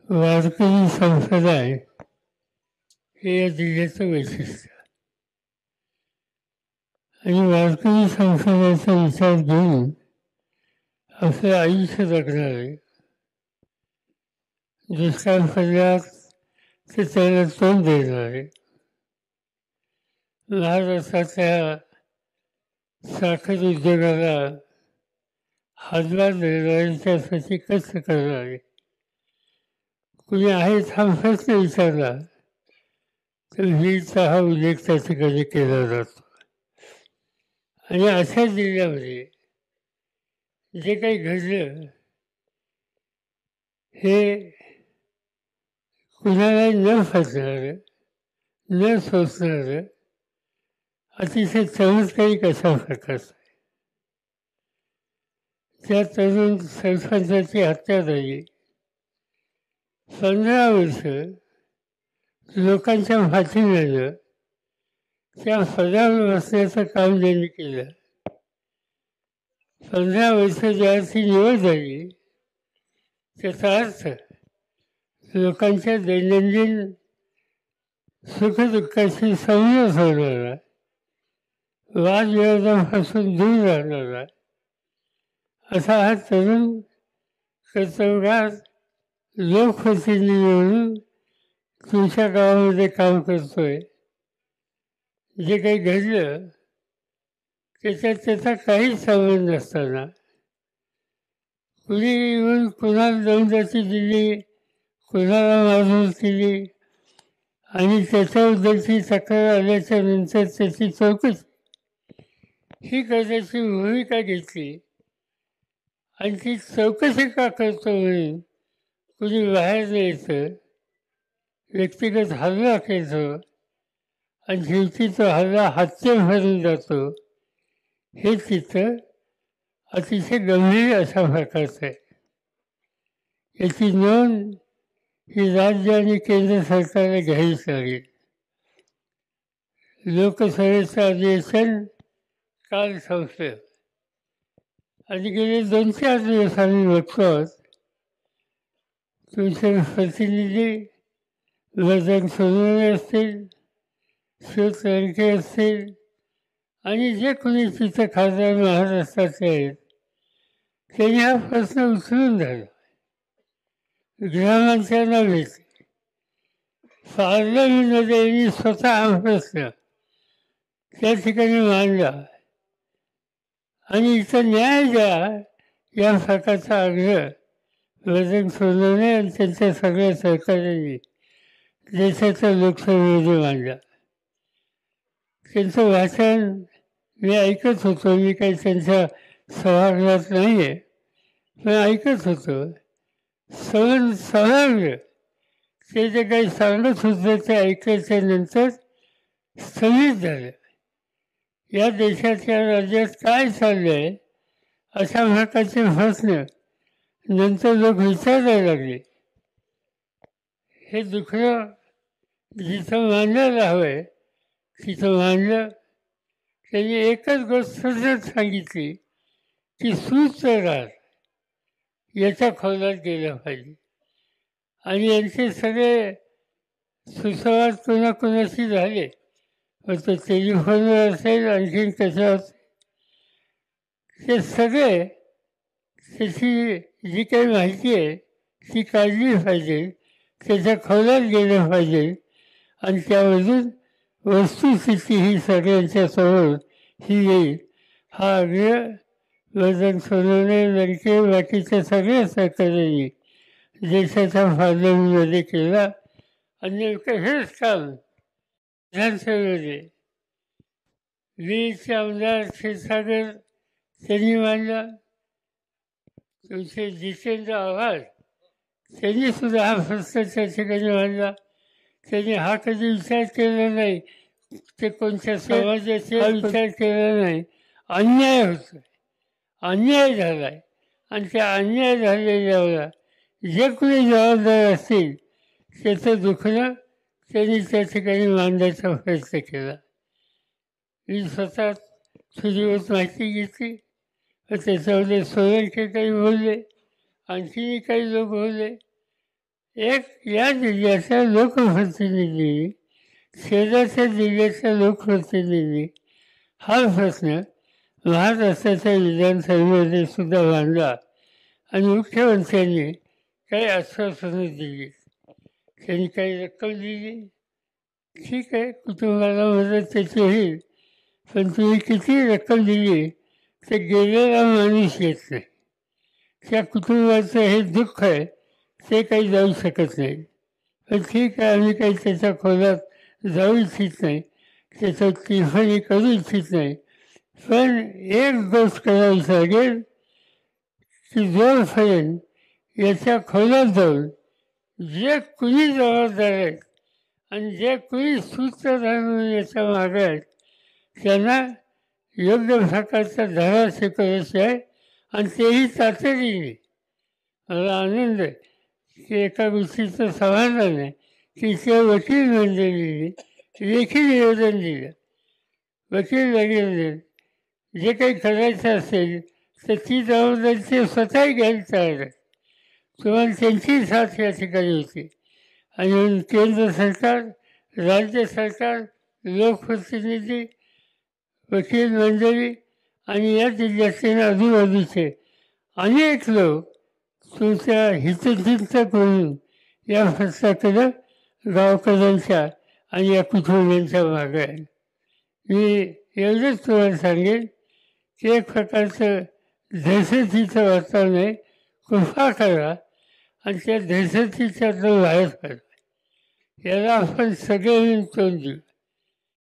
वारकरी संप्रदाय हे या जिल्ह्याचं वैशिष्ट्य. आणि वारकरी संप्रदायाचा विचार घेऊन आपलं आयुष्य जगणार आहे. दुष्काळ पडल्यास ते त्याला तोंड देणार आहे. महाराष्ट्राच्या साखर उद्योगाला हातभार देणारे, त्यासाठी कष्ट करणारे कुणी आहेत हा प्रश्न विचारला तर वीरचा हा उल्लेख त्या ठिकाणी केला जातो. आणि अशा जिल्ह्यामध्ये जे काही घडलं हे कुणाला न फसणारं, न सोसणारं, अतिशय चमत्कारिक अशा प्रकारचं आहे. त्या तरुण सरपंचाची हत्या झाली. 15 वर्ष लोकांच्या पाठीमागं त्या पदावर बसण्याचं काम त्यांनी केलं. 15 वर्ष ज्याची निवड झाली त्याचा अर्थ लोकांच्या दैनंदिन सुखदुःखाशी समरस होणारा, वादविवादापासून दूर राहणारा असा हा तरुण कर्तव्यगार लोकप्रतिनिधी म्हणून तुमच्या गावामध्ये काम करतोय. जे काही घडलं त्याच्यात त्याचा काहीच संबंध नसताना कुणी येऊन कुणाला दमदाटी दिली, कुणाला मारहाण केली आणि त्याच्याबद्दलची तक्रार आल्याच्या नंतर त्याची चौकशी ही करण्याची भूमिका घेतली. आणि ती चौकशी का करतो म्हणून कुणी बाहेर यायचं, व्यक्तिगत हल्ला करतो आणि शेवटी तो हल्ला हत्येभरून जातो. हे चित्र अतिशय गंभीर अशा प्रकारचं आहे. याची नोंद ही राज्य आणि केंद्र सरकारला घ्यावीच लागेल. लोकसभेचं अधिवेशन काल संपलं आणि गेले 2-4 दिवस आम्ही बघतो तुमचे प्रतिनिधी बजरंग सोनवणे असतील, शिव तरडके असतील आणि जे कोणी तिथं खासदार महाराष्ट्राचे आहेत त्यांनी हा प्रश्न उचलून धरला. गृहमंत्र्यांना भेटले, पार्लमेंटमध्ये यांनी स्वतः हा प्रश्न त्या ठिकाणी मांडला आणि इथं न्याय द्या या प्रकारचा आग्रह बजरंग सोनवणे आणि त्यांच्या सगळ्या सहकाऱ्यांनी देशाच्या लोकसभेमध्ये मांडला. त्यांचं भाषण मी ऐकत होतो. मी काही त्यांच्या सभागृहात नाही आहे, पण ऐकत होतो. समग्र ते जे काही सांगत होते ते ऐकल्याच्या नंतर स्थगित झालं. या देशाच्या राज्यात काय चाललं आहे अशा प्रकारचे प्रश्न नंतर लोक विचारायला लागले. हे दुखणं जिथं मांडायला हवं आहे तिथं मांडलं. त्यांनी एकच गोष्ट सांगितली की सुसंवाद याच्या खोलात गेलं पाहिजे. आणि यांचे सगळे सुसंवाद कोणाकोणाशी झाले, मग तो टेलिफोनवर असेल आणखीन कशावर, ते सगळे त्याची जी काही माहिती आहे ती काढली पाहिजे, त्याच्या खोलात गेलं पाहिजे आणि त्यामधून वस्तुस्थिती ही सगळ्यांच्या समोर ही येईल. हा आग्रह बजरंग सोनवणे, लडके, बाकीच्या सगळ्या सहकार्यांनी देशाच्या पार्लमेंटमध्ये केला. आणि नेमकं हेच काम विधानसभेमध्ये वीरचे आमदार क्षीरसागर त्यांनी मांडला. तुमचे जितेंद्र आव्हाड त्यांनी सुद्धा हा प्रश्न त्या ठिकाणी मांडला. त्यांनी हा कधी विचार केला नाही, ते कोणत्या समाजाचे हा विचार केला नाही. अन्याय होतो, अन्याय झाला आहे आणि त्या अन्याय झालेल्यावर जे कोणी जबाबदार असतील त्याचं दुखणं त्यांनी त्या ठिकाणी मांडण्याचा प्रयत्न केला. मी स्वतः थोडीवर माहिती घेतली, त्याच्यामध्ये सोनवणे काही बोलले, आणखीही काही लोक बोलले. एक या जिल्ह्याचा लोकप्रतिनिधी, शेजारच्या जिल्ह्याचा लोकप्रतिनिधी हा प्रश्न महाराष्ट्राच्या विधानसभेमध्ये सुद्धा मांडला आणि मुख्यमंत्र्यांनी काही आश्वासनं दिली. त्यांनी काही रक्कम दिली, ठीक आहे, कुटुंबाला मदत त्याची होईल, पण तुम्ही किती रक्कम दिली ते गेलेला माणूस येत नाही. त्या कुटुंबाचं हे दुःख आहे ते काही जाऊ शकत नाही. पण ठीक आहे, आम्ही काही त्याच्या खोलात जाऊ इच्छित नाही, त्याचं टिफणी करू इच्छित नाही. पण एक गोष्ट करावी लागेल की जोपर्यंत याच्या खोलात जाऊन जे कुणी जबाबदार आहेत आणि जे कुणी सूत्रधार म्हणून याच्या मागे आहेत त्यांना योग्य प्रकारचा धडा शिकवायचा आहे आणि तेही तातडीने. मला आनंद आहे की एका गोष्टीचं समाधान आहे की त्या वकील मंडळीने लेखी निवेदन दिलं. वकील वगैरे जे काही करायचं असेल तर ती जबाबदारी ते स्वतःही घ्यायला तयार आहे. तुम्हाला त्यांची साथ या ठिकाणी होती आणि केंद्र सरकार, राज्य सरकार, लोकप्रतिनिधी, वकील मंडळी आणि या जिल्ह्यातील आजूबाजूचे अनेक लोक तुमच्या हितचिंतक म्हणून या प्रश्नाकडं गावकऱ्यांच्या आणि या कुटुंबियांच्या मागे आहे. मी एवढंच तुम्हाला सांगेन की एक प्रकारचं दहशतीचं वातावरण आहे, कृपा करा आणि त्या दहशतीच्यातून बाहेर पडा. याला आपण सगळे मिळून तोंड देऊ.